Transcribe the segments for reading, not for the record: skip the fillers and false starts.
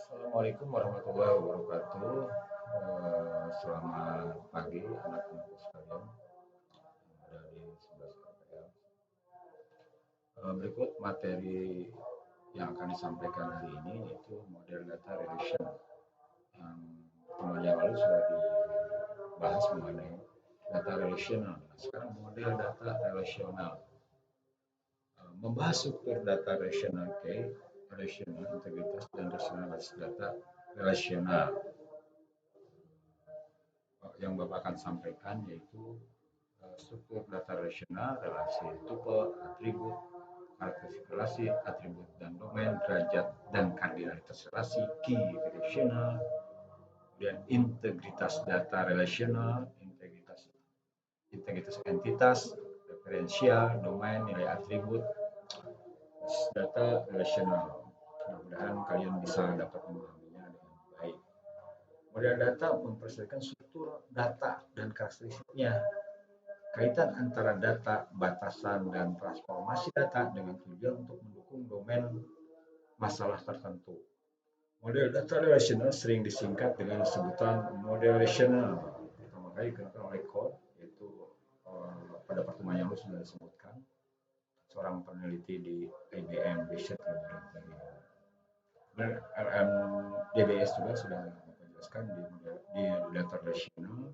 Assalamualaikum warahmatullahi wabarakatuh. Selamat pagi anak-anakku sekalian yang ada di sebelah saya. Berikut materi yang akan disampaikan hari ini yaitu model data relation yang pertemuan yang lalu sudah dibahas mengenai data relational. Nah, sekarang model data relational. Membahas struktur data relational key, relational, integritas, dan rasionalitas data relational. Yang Bapak akan sampaikan yaitu struktur data relasional, relasi tuple, atribut, karakteristik relasi, atribut dan domain, derajat dan kardinalitas relasi, key relational, dan integritas data relasional, integritas integritas entitas, referensial, domain, nilai atribut, data relasional. Mudah-mudahan kalian bisa dapat memahaminya dengan baik. Model data memperlihatkan struktur data dan karakteristiknya, kaitan antara data, batasan, dan transformasi data dengan tujuan untuk mendukung domain masalah tertentu. Model data relational sering disingkat dengan sebutan model relational. Pertama kali digunakan oleh Cole, yaitu pada pertemuan yang lalu sudah disebutkan, seorang peneliti di IBM Research Laboratory. DBS juga sudah menjelaskan di data relational.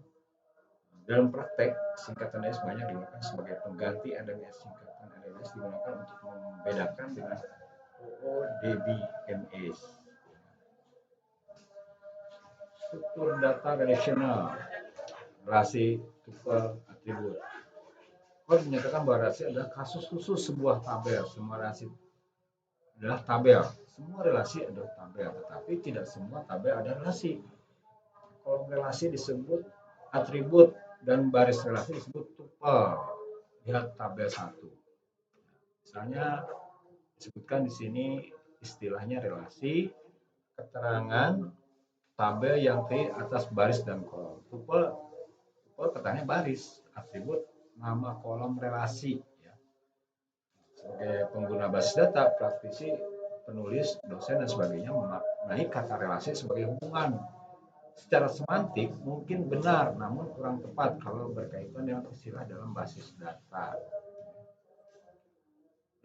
Dalam praktek, singkatan LS banyak digunakan sebagai pengganti LMS. Singkatan LMS digunakan untuk membedakan dengan OODB-MS. Struktur data relational, relasi, tuple, atribut. Kau menyatakan bahwa relasi adalah kasus khusus sebuah tabel. Semua relasi adalah tabel. Semua relasi adalah tabel, tetapi tidak semua tabel ada relasi. Kolom relasi disebut atribut dan baris relasi disebut tuple. Lihat tabel 1. Misalnya disebutkan di sini istilahnya relasi, keterangan, tabel yang terdiri atas baris dan kolom. Tuple keterangannya baris, atribut, nama kolom relasi. Ya. Sebagai pengguna basis data, praktisi, penulis, dosen, dan sebagainya memaknai kata relasi sebagai hubungan. Secara semantik mungkin benar, namun kurang tepat kalau berkaitan dengan istilah dalam basis data.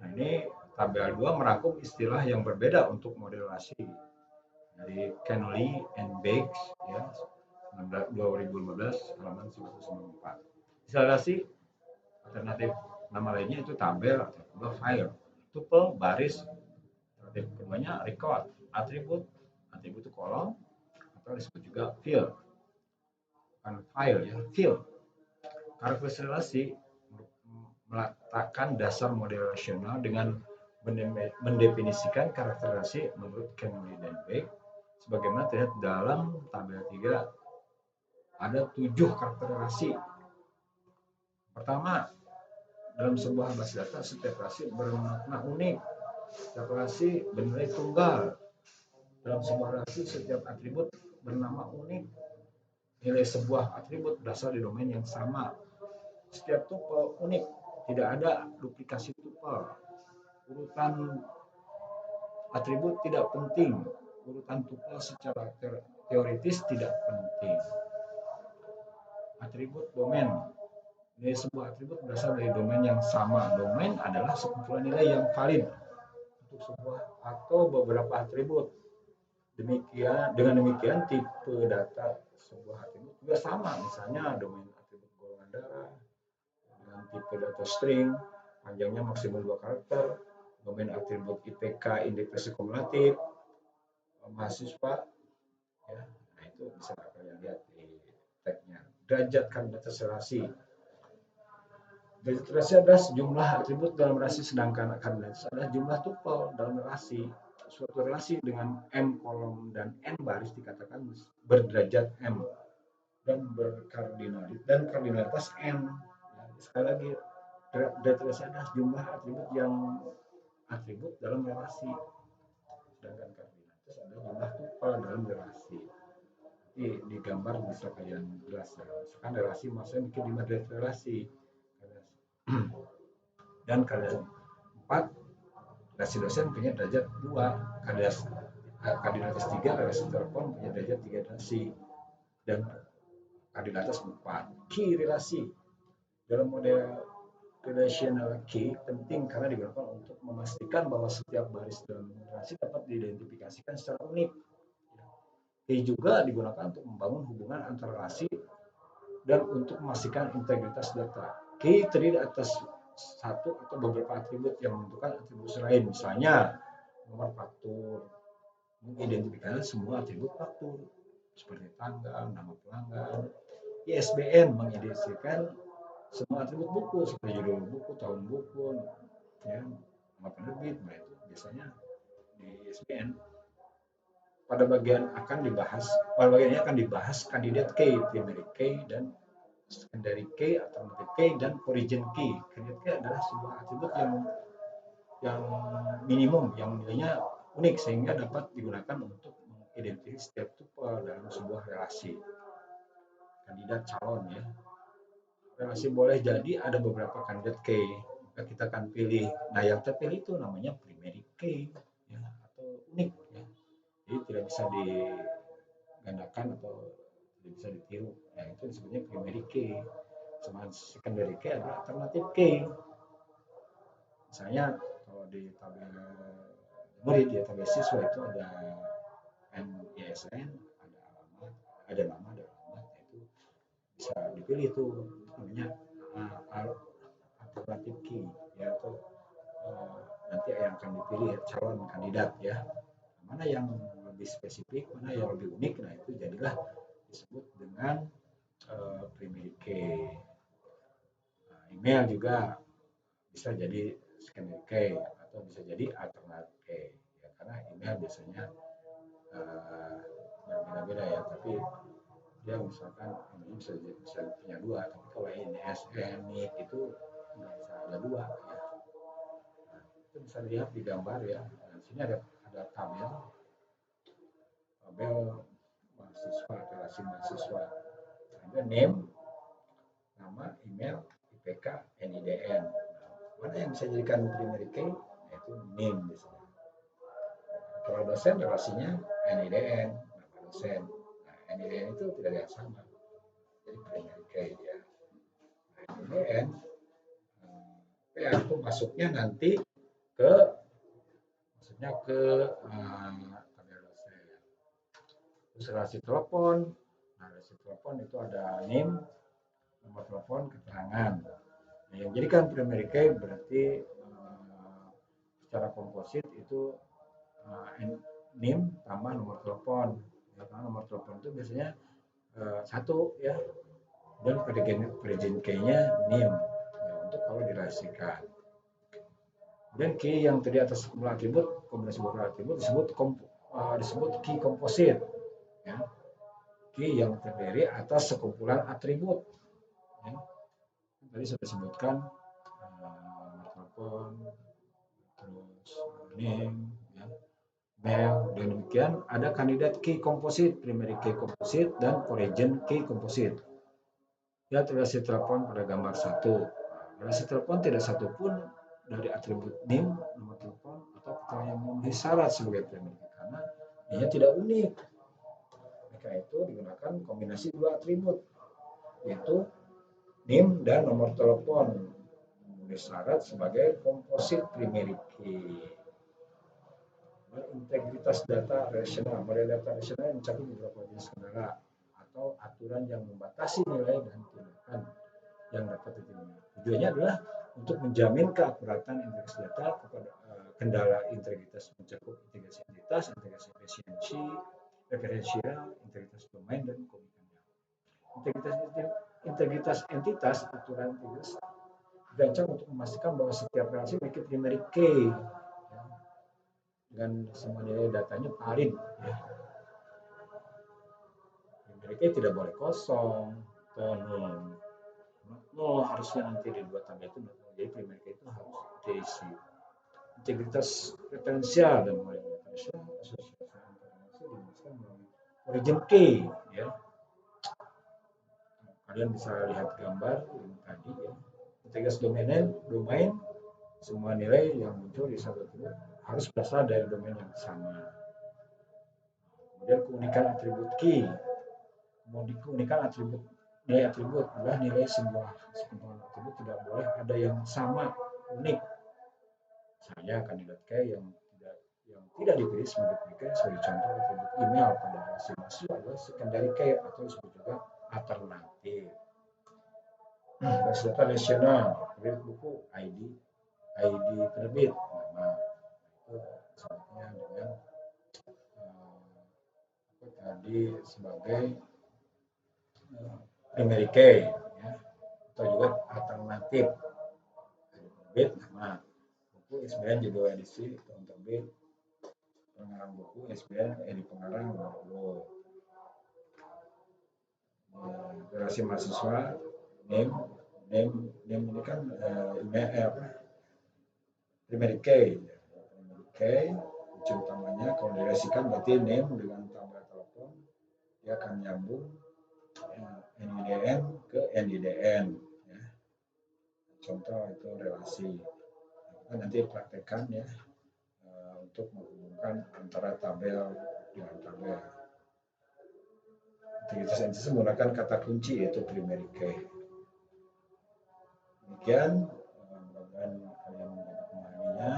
Nah, ini tabel 2 merangkum istilah yang berbeda untuk model relasi dari Connolly and Bakes ya, 2015 halaman 194. Istilah relasi alternatif nama lainnya itu tabel atau file, tuple baris, alternatif keduanya record, atribut itu kolom atau disebut juga field, bukan file ya, field. Karakteristik relasi meletakkan dasar model relasional dengan mendefinisikan karakter relasi menurut Connolly dan Beck sebagaimana terlihat dalam tabel 3. Ada 7 karakter relasi. Pertama, dalam sebuah basis data setiap relasi bermakna unik. Setiap relasi bernilai tunggal. Dalam sebuah relasi setiap atribut bernama unik. Nilai sebuah atribut berasal dari domain yang sama. Setiap tuple unik, tidak ada duplikasi tuple. Urutan atribut tidak penting. Urutan tuple secara teoritis tidak penting. Atribut domain. Nilai sebuah atribut berasal dari domain yang sama. Domain adalah sekumpulan nilai yang valid untuk sebuah atau beberapa atribut. Dengan demikian tipe data sebuah atribut juga sama. Misalnya domain atribut golongan darah dengan tipe data string, panjangnya maksimum 2 karakter, domain atribut IPK indeks kumulatif, mahasiswa, ya, nah itu bisa kalian lihat di tagnya. Derajat kardinalitas relasi. Derajat relasi adalah sejumlah atribut dalam relasi, sedangkan kardinalitas adalah jumlah tuple dalam relasi. Suatu relasi dengan M kolom dan N baris dikatakan berderajat M dan kardinalitas N. Ya, sekali lagi, derajat relasi adalah jumlah atribut dalam relasi, sedangkan kardinalitas adalah jumlah tuple dalam relasi. Di gambar bisa kalian jelas ya. Misalkan relasi maksudnya bikin 5 derajat relasi. Dan kalian 4 relasi dosen punya derajat 2, kardinalitas Kardinalitas 3 relasi telepon punya derajat 3 relasi dan kardinalitas 4 key relasi. Dalam model relational key penting karena digunakan untuk memastikan bahwa setiap baris dalam relasi dapat diidentifikasikan secara unik. Key juga digunakan untuk membangun hubungan antar relasi dan untuk memastikan integritas data. Key terdiri atas satu atau beberapa atribut yang menentukan atribut lain. Misalnya nomor faktur, mengidentifikasi semua atribut faktur seperti tanggal, nama pelanggan. ISBN mengidentifikasikan semua atribut buku seperti judul buku, tahun buku, ya, nama penerbit. Nah itu biasanya di ISBN. Pada bagian ini akan dibahas kandidat key, primary key dan secondary key, alternative key dan origin key. Kandidat key adalah sebuah atribut yang minimum, yang nilainya unik sehingga dapat digunakan untuk mengidentifikasi setiap tuple dalam sebuah relasi. Kandidat calon ya. Relasi boleh jadi ada beberapa kandidat key, maka kita akan pilih. Nah yang terpilih itu namanya primary key ya, atau unik ya. Jadi tidak bisa digandakan atau tidak bisa ditiru. Nah itu disebutnya primary key. Sama secondary key adalah alternative key. Misalnya kalau di tabel murid ya, tabel siswa itu ada NISN, ada alamat, ada nama, ada alamat. Nah, itu bisa dipilih tuh namanya alternative key ya, atau nanti yang akan dipilih calon kandidat ya. Mana yang lebih spesifik, mana yang lebih unik, nah itu jadilah disebut dengan primary key. Nah, email juga bisa jadi secondary key atau bisa jadi alternative key ya, karena email biasanya berbeda-beda ya, tapi dia misalkan ini bisa punya dua, tapi kalau NISN NIK itu nggak bisa ada dua ya. Nah, itu bisa dilihat di gambar ya. Nah, di sini ada tabel mahasiswa, relasi mahasiswa. Ada name, nama, email, IPK, NIDN. Mana yang bisa jadikan primary key? Yaitu name biasanya. Kalau dosen relasinya NIDN, nama dosen. Nah, NIDN itu tidak ada yang sama. Jadi primary key ya. Nah, NIDN ya itu masuknya nanti ke tabel dosen. Terus relasi telepon. Nah, relasi telepon itu ada name, nomor telepon, keterangan. Nah, yang jadikan primary key berarti secara komposit itu NIM tambah nomor telepon. Ya, karena nomor telepon itu biasanya satu ya, dan origin key-nya NIM ya, untuk kalau dirahasiakan. Dan key yang terdiri atas semua atribut, kombinasi beberapa atribut disebut key komposit. Ya. Key yang terdiri atas sekumpulan atribut. Ya. Tadi sudah disebutkan nomor telepon, terus name, ya, mail. Dan demikian ada kandidat key komposit, primary key komposit, dan origin key komposit. Lihat relasi telepon pada gambar 1. Relasi telepon tidak satupun dari atribut name, nomor telepon, atau keterangan yang memenuhi syarat sebagai primary key karena dia tidak unik. Maka itu digunakan kombinasi dua atribut, yaitu name dan nomor telepon memenuhi syarat sebagai komposit primary key. Dan integritas data relasional, model data relasional mencakup beberapa jenis kendala atau aturan yang membatasi nilai dan tindakan yang dapat diterima. Tujuannya adalah untuk menjamin keakuratan integritas data. Kepada kendala integritas mencakup integrasi entitas, integrasi referensial, integritas domain, dan komunikasi. Integritas entitas, aturan integritas dirancang untuk memastikan bahwa setiap relasi memiliki primary key dan semua nilai datanya valid. Ya. Primary key tidak boleh kosong atau nol, harusnya nanti di dua tabel itu. Jadi primary key itu harus diisi. Integritas referensial dan model data asosiasi informasi dijelaskan melalui origin key. Ya. Kalian bisa lihat gambar yang tadi ya. Integritas domain, semua nilai yang muncul di satu atribut harus berasal dari domain yang sama. Kemudian keunikan atribut key. Keunikan atribut nilai atribut adalah nilai sebuah atribut tidak boleh ada yang sama, unik. Misalnya kandidat K yang tidak dipilih sebagai pemilik sebagai contoh atribut email pada relasi mahasiswa adalah secondary key atau disebut juga alternatif. Data nasional, penerbit buku, ID penerbit, nama itu sebutnya dengan tadi sebagai primary key, ya. Atau juga alternatif penerbit, nama buku ISBN judul edisi tahun terbit, pengarang buku ISBN edisi pengarang nomor relasi mahasiswa, name ini kan primary key, kunci utamanya kalau direlasikan berarti name dengan tambah telepon dia akan nyambung NIDN ke NIDN, ya. Contoh itu relasi. Nah, nanti praktekkan ya untuk menghubungkan antara tabel dengan tabel. Integritas entitas menggunakan kata kunci yaitu primary key. Demikian, mudah-mudahan kalian memahaminya.